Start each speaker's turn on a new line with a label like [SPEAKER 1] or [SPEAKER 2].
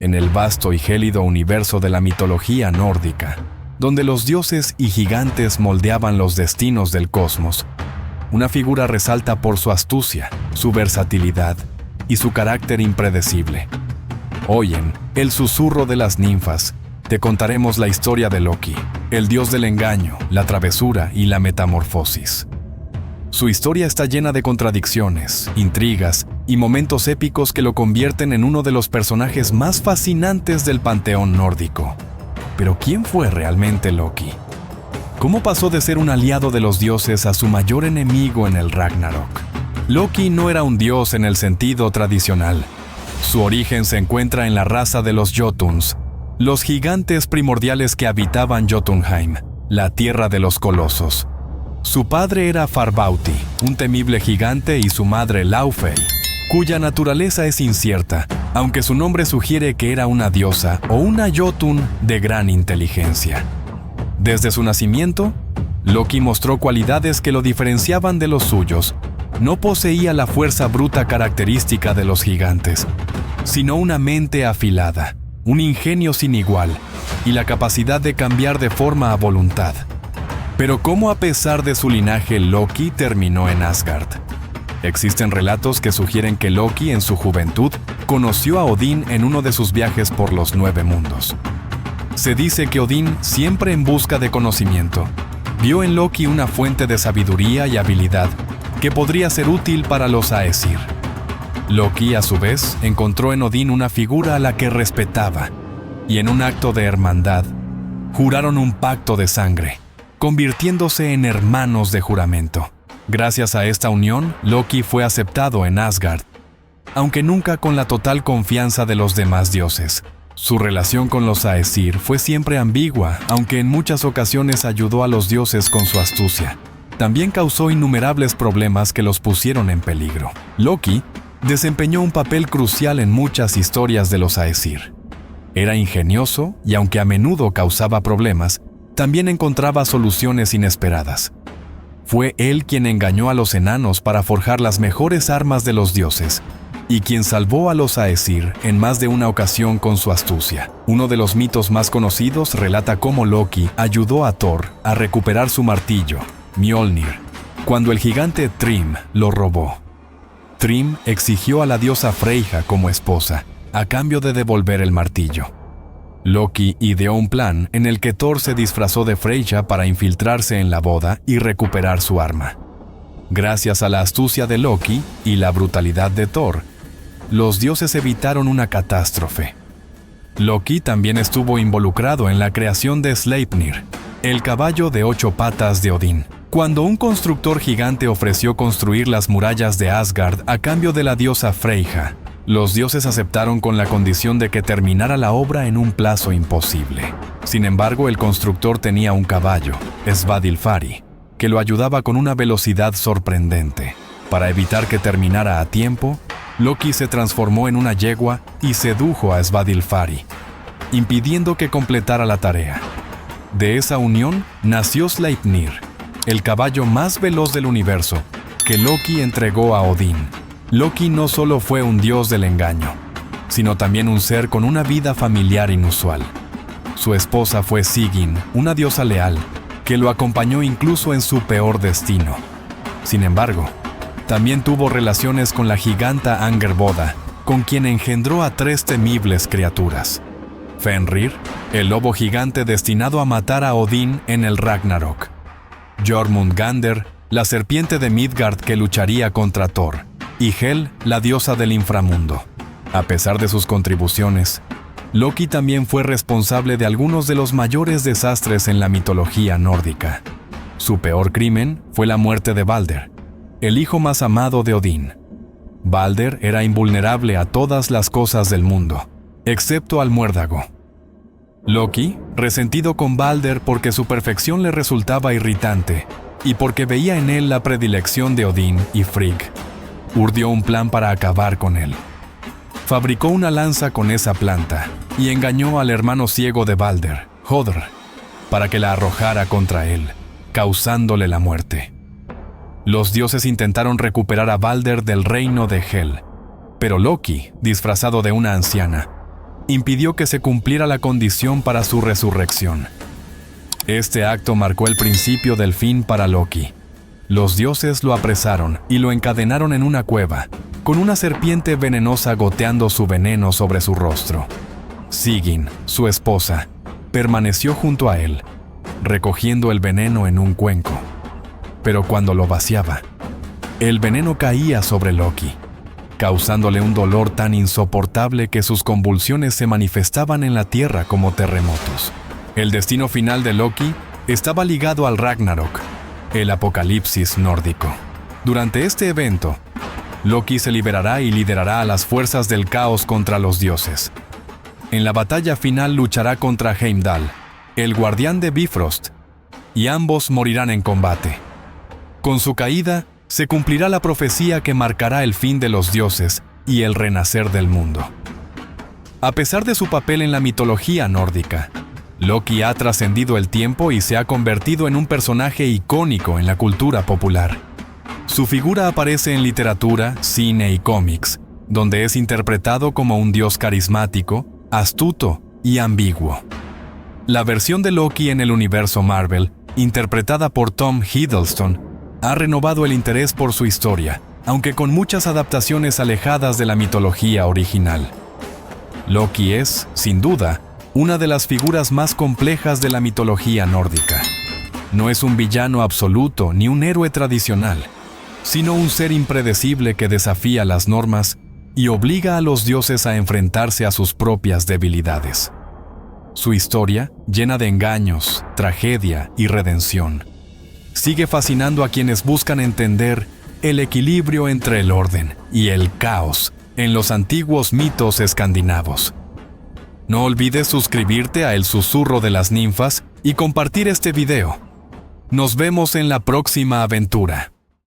[SPEAKER 1] en el vasto y gélido universo de la mitología nórdica, donde los dioses y gigantes moldeaban los destinos del cosmos, una figura resalta por su astucia, su versatilidad y su carácter impredecible. Hoy en El susurro de las ninfas, te contaremos la historia de Loki, el dios del engaño, la travesura y la metamorfosis. Su historia está llena de contradicciones, intrigas y momentos épicos que lo convierten en uno de los personajes más fascinantes del panteón nórdico. Pero ¿quién fue realmente Loki? ¿Cómo pasó de ser un aliado de los dioses a su mayor enemigo en el Ragnarok? Loki no era un dios en el sentido tradicional. Su origen se encuentra en la raza de los Jotuns, los gigantes primordiales que habitaban Jotunheim, la tierra de los colosos. Su padre era Farbauti, un temible gigante, y su madre Laufey, cuya naturaleza es incierta, aunque su nombre sugiere que era una diosa o una Jotun de gran inteligencia. Desde su nacimiento, Loki mostró cualidades que lo diferenciaban de los suyos. No poseía la fuerza bruta característica de los gigantes, sino una mente afilada, un ingenio sin igual y la capacidad de cambiar de forma a voluntad. Pero ¿cómo, a pesar de su linaje, Loki terminó en Asgard? Existen relatos que sugieren que Loki, en su juventud, conoció a Odín en uno de sus viajes por los 9 mundos. Se dice que Odín, siempre en busca de conocimiento, vio en Loki una fuente de sabiduría y habilidad que podría ser útil para los Aesir. Loki, a su vez, encontró en Odín una figura a la que respetaba, y en un acto de hermandad, juraron un pacto de sangre, convirtiéndose en hermanos de juramento. Gracias a esta unión, Loki fue aceptado en Asgard, aunque nunca con la total confianza de los demás dioses. Su relación con los Aesir fue siempre ambigua, aunque en muchas ocasiones ayudó a los dioses con su astucia. También causó innumerables problemas que los pusieron en peligro. Loki desempeñó un papel crucial en muchas historias de los Aesir. Era ingenioso y, aunque a menudo causaba problemas, también encontraba soluciones inesperadas. Fue él quien engañó a los enanos para forjar las mejores armas de los dioses, y quien salvó a los Aesir en más de una ocasión con su astucia. Uno de los mitos más conocidos relata cómo Loki ayudó a Thor a recuperar su martillo, Mjolnir, cuando el gigante Thrym lo robó. Thrym exigió a la diosa Freyja como esposa, a cambio de devolver el martillo. Loki ideó un plan en el que Thor se disfrazó de Freyja para infiltrarse en la boda y recuperar su arma. Gracias a la astucia de Loki y la brutalidad de Thor, los dioses evitaron una catástrofe. Loki también estuvo involucrado en la creación de Sleipnir, el caballo de 8 patas de Odín. Cuando un constructor gigante ofreció construir las murallas de Asgard a cambio de la diosa Freyja, los dioses aceptaron con la condición de que terminara la obra en un plazo imposible. Sin embargo, el constructor tenía un caballo, Svadilfari, que lo ayudaba con una velocidad sorprendente. Para evitar que terminara a tiempo, Loki se transformó en una yegua y sedujo a Svadilfari, impidiendo que completara la tarea. De esa unión nació Sleipnir, el caballo más veloz del universo, que Loki entregó a Odín. Loki no solo fue un dios del engaño, sino también un ser con una vida familiar inusual. Su esposa fue Sigyn, una diosa leal, que lo acompañó incluso en su peor destino. Sin embargo, también tuvo relaciones con la giganta Angerboda, con quien engendró a 3 temibles criaturas. Fenrir, el lobo gigante destinado a matar a Odín en el Ragnarok. Jormungandr, la serpiente de Midgard que lucharía contra Thor. Y Hel, la diosa del inframundo. A pesar de sus contribuciones, Loki también fue responsable de algunos de los mayores desastres en la mitología nórdica. Su peor crimen fue la muerte de Balder, el hijo más amado de Odín. Balder era invulnerable a todas las cosas del mundo, excepto al muérdago. Loki, resentido con Balder porque su perfección le resultaba irritante y porque veía en él la predilección de Odín y Frigg, urdió un plan para acabar con él. Fabricó una lanza con esa planta y engañó al hermano ciego de Balder, Hodr, para que la arrojara contra él, causándole la muerte. Los dioses intentaron recuperar a Balder del reino de Hel, pero Loki, disfrazado de una anciana, impidió que se cumpliera la condición para su resurrección. Este acto marcó el principio del fin para Loki. Los dioses lo apresaron y lo encadenaron en una cueva, con una serpiente venenosa goteando su veneno sobre su rostro. Sigyn, su esposa, permaneció junto a él, recogiendo el veneno en un cuenco. Pero cuando lo vaciaba, el veneno caía sobre Loki, causándole un dolor tan insoportable que sus convulsiones se manifestaban en la tierra como terremotos. El destino final de Loki estaba ligado al Ragnarok, el apocalipsis nórdico. Durante este evento, Loki se liberará y liderará a las fuerzas del caos contra los dioses. En la batalla final luchará contra Heimdall, el guardián de Bifrost, y ambos morirán en combate. Con su caída, se cumplirá la profecía que marcará el fin de los dioses y el renacer del mundo. A pesar de su papel en la mitología nórdica, Loki ha trascendido el tiempo y se ha convertido en un personaje icónico en la cultura popular. Su figura aparece en literatura, cine y cómics, donde es interpretado como un dios carismático, astuto y ambiguo. La versión de Loki en el universo Marvel, interpretada por Tom Hiddleston, ha renovado el interés por su historia, aunque con muchas adaptaciones alejadas de la mitología original. Loki es, sin duda, una de las figuras más complejas de la mitología nórdica. No es un villano absoluto ni un héroe tradicional, sino un ser impredecible que desafía las normas y obliga a los dioses a enfrentarse a sus propias debilidades. Su historia, llena de engaños, tragedia y redención, sigue fascinando a quienes buscan entender el equilibrio entre el orden y el caos en los antiguos mitos escandinavos. No olvides suscribirte a El Susurro de las Ninfas y compartir este video. Nos vemos en la próxima aventura.